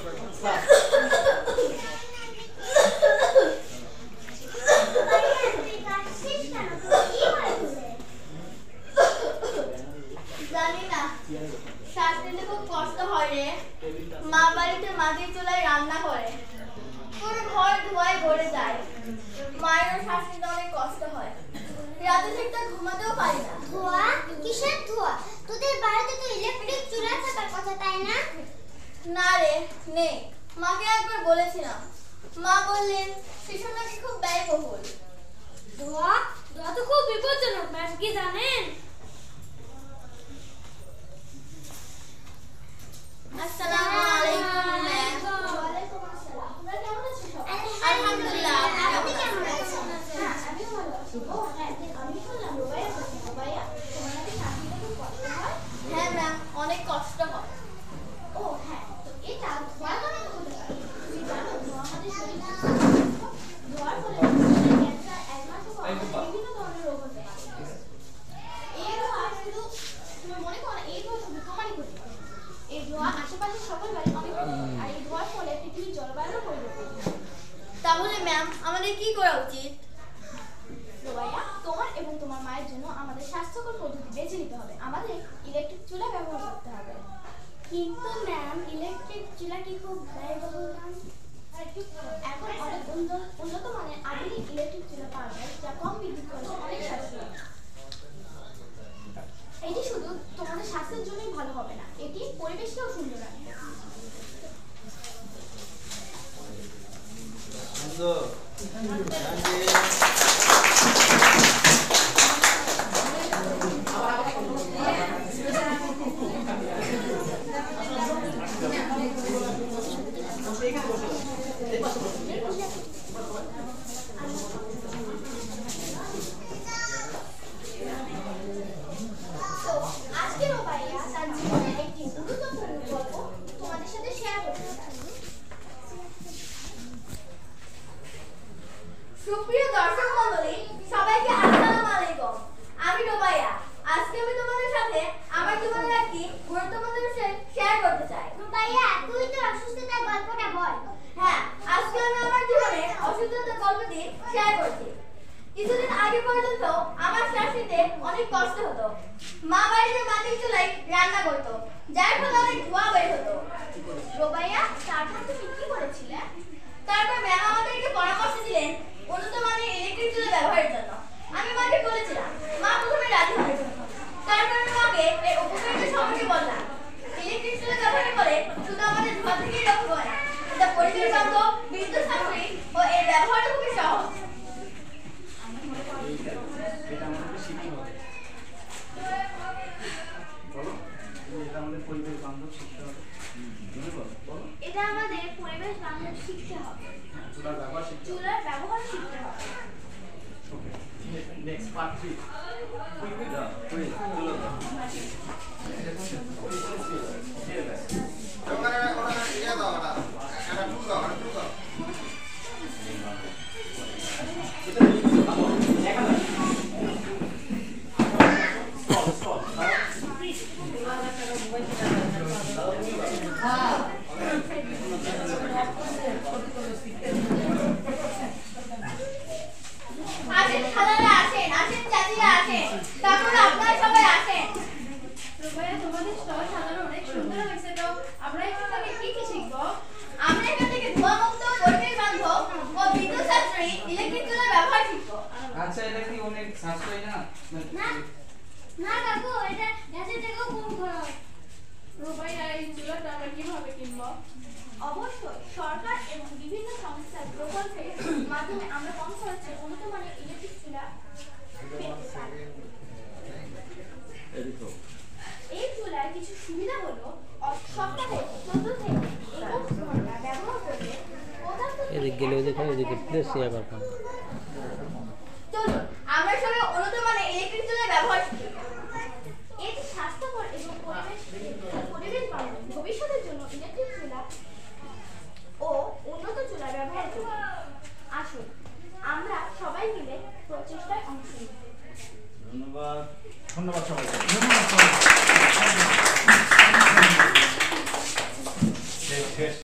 জানি না শ্বাস নিতে খুব কষ্ট হয় রে। মা বাড়িতে মাটির চুলায় রান্না করে, পুরো ঘর ধোঁয়ায় ভরে যায়। মায়েরও শ্বাস নিতে অনেক কষ্ট হয়, রাতে ঠিকঠাক ঘুমাতেও পারি না। ধোঁয়া? কিসের ধোঁয়া? তোদের বাড়িতে তো ইলেকট্রিক চুলা থাকার কথা, তাই না? না রে, নেই। মাকে একবার বলেছিলাম, মা বললেন সেসব নাকি খুব ব্যয়বহুল। ধোঁয়া তো খুব বিপজ্জনক, ম্যাম কি জানেন? আসসালামু আলাইকুম ম্যাম। ওয়ালাইকুম আসসালাম। তোমরা কেমন আছো সবাই? আলহামদুলিল্লাহ। আপনি কেমন আছেন? হ্যাঁ, আমিও ভালো আছি। ও হ্যাঁ, আমি শুনলাম রুবাইয়া বলছে, রুবাইয়া তোমার নাকি শ্বাস নিতে খুব কষ্ট হয়? হ্যাঁ ম্যাম, অনেক কষ্ট হয়। ও হ্যাঁ, তো এটা ধোঁয়ার কারণে হতে পারে। তুমি জানো ধোঁয়া আমাদের শরীরে ধোঁয়ার ফলে ক্যান্সার, অ্যাজমা সহ বিভিন্ন ধরনের রোগ হতে পারে। এই ধোঁয়া শুধু তুমি মনে করো এই ধোঁয়া শুধু তোমারই ক্ষতি করে। এই ধোঁয়া আশেপাশের সকল বাড়ি অনেক ক্ষতি করে, আর এই ধোঁয়ার ফলে পৃথিবীর জলবায়ুর পরিবর্তন হয়। তাহলে ম্যাম আমাদের কি করা উচিত? রুবাইয়া, তোমার এবং তোমার মায়ের জন্য আমাদের স্বাস্থ্যকর পদ্ধতি বেছে নিতে হবে। আমাদের ইলেকট্রিক চুলা ব্যবহার করতে হবে। কিন্তু ম্যাম, ইলেকট্রিক চুলা কি খুব ব্যয়বহুল না? এখন অনেক উন্নত মানের আধুনিক ইলেকট্রিক চুলা পাওয়া যায়, যা কম বিদ্যুৎ খরচে অনেক সাশ্রয়ী। এটি শুধু তোমাদের স্বাস্থ্যের জন্যই ভালো হবে না, এটি পরিবেশকেও সুন্দর রাখবে। আজকে রুবাইয়া তার জীবনের একটি গুরুত্বপূর্ণ গল্প তোমাদের সাথে শেয়ার করতে চাই। সুপ্রিয় দর্শক মণ্ডলী, সবাইকে আসসালামু আলাইকুম। আমি রুবাইয়া। আজকে আমি তোমাদের সাথে আমার জীবনের একটি গুরুত্বপূর্ণ বিষয় শেয়ার করতে চাই। রুবাইয়া, তুই তো অসুস্থতার গল্পটা বল। হ্যাঁ, আজকে আমি আমার জীবনের অসুস্থতার গল্পটি শেয়ার করছি। কিছুদিন আগে পর্যন্ত আমার শ্বাস নিতে অনেক কষ্ট হতো। মা বাড়িতে মাটির চুলায় রান্না করতো, যার ফলে অনেক ধোঁয়া বের হতো। রুবাইয়া, তারপর তুমি কি করেছিলে? তারপর ম্যাম আমাদেরকে পরামর্শ দিলেন উন্নত মানের ইলেকট্রিক চুলা ব্যবহারের জন্য। আমি মাকে বলেছিলাম, মা প্রথমে রাজি হয়। তারপর আমি মাকে এর উপকারিতা সম্পর্কে বললাম। ইলেকট্রিক চুলা ব্যবহার করে শুধু আমাদের ধোঁয়া থেকেই রক্ষা হয় না, এটা পরিবেশ বান্ধব, বিদ্যুৎ সাশ্রয়ী ও এর ব্যবহারও খুবই সহজ। এটা আমাদের শিখতে হবে। বলো, এটা আমাদের পরিবেশ বান্ধব শিখতে হবে। বলো, এটা আমাদের পরিবেশ বান্ধব শিখতে হবে। চুলার ব্যবহার শিখতে হবে। চুলার ব্যবহার শিখতে হবে। ওকে, নেক্সট পার্ট 3। আসেন খালারা, আসেন আসেন চাচিরা, আসেন তারপর আপনারা সবাই আসেন। রুবাইয়া, তোমাদের স্টল সাজানো অনেক সুন্দর হয়েছে। তো আমরা এখান থেকে কি কি শিখবো? আমরা এখান থেকে ধোঁয়া মুক্ত, পরিবেশ বান্ধব ও বিদ্যুৎ সাশ্রয়ী ইলেকট্রিক চুলার ব্যবহার শিখবো। আচ্ছা, এটা কি অনেক সাশ্রয়ী না? না না কাকু, এটা গ্যাসের থেকেও কম খরচ। রুবাইয়া, এই চুলাটা আমরা কিভাবে কিনবো? অবশ্যই সরকার এবং বিভিন্ন সংস্থার প্রকল্পের মাধ্যমে আমরা কম খরচে উন্নত মানের ইলেকট্রিক চুলা পেতে পারি। এই চুলার কিছু সুবিধা হলো সপ্তাহে 14 থেকে 21 ঘন্টা ব্যবহার করলে এদিক গেলে ওদিকে প্লেস শেয়ার করতাম।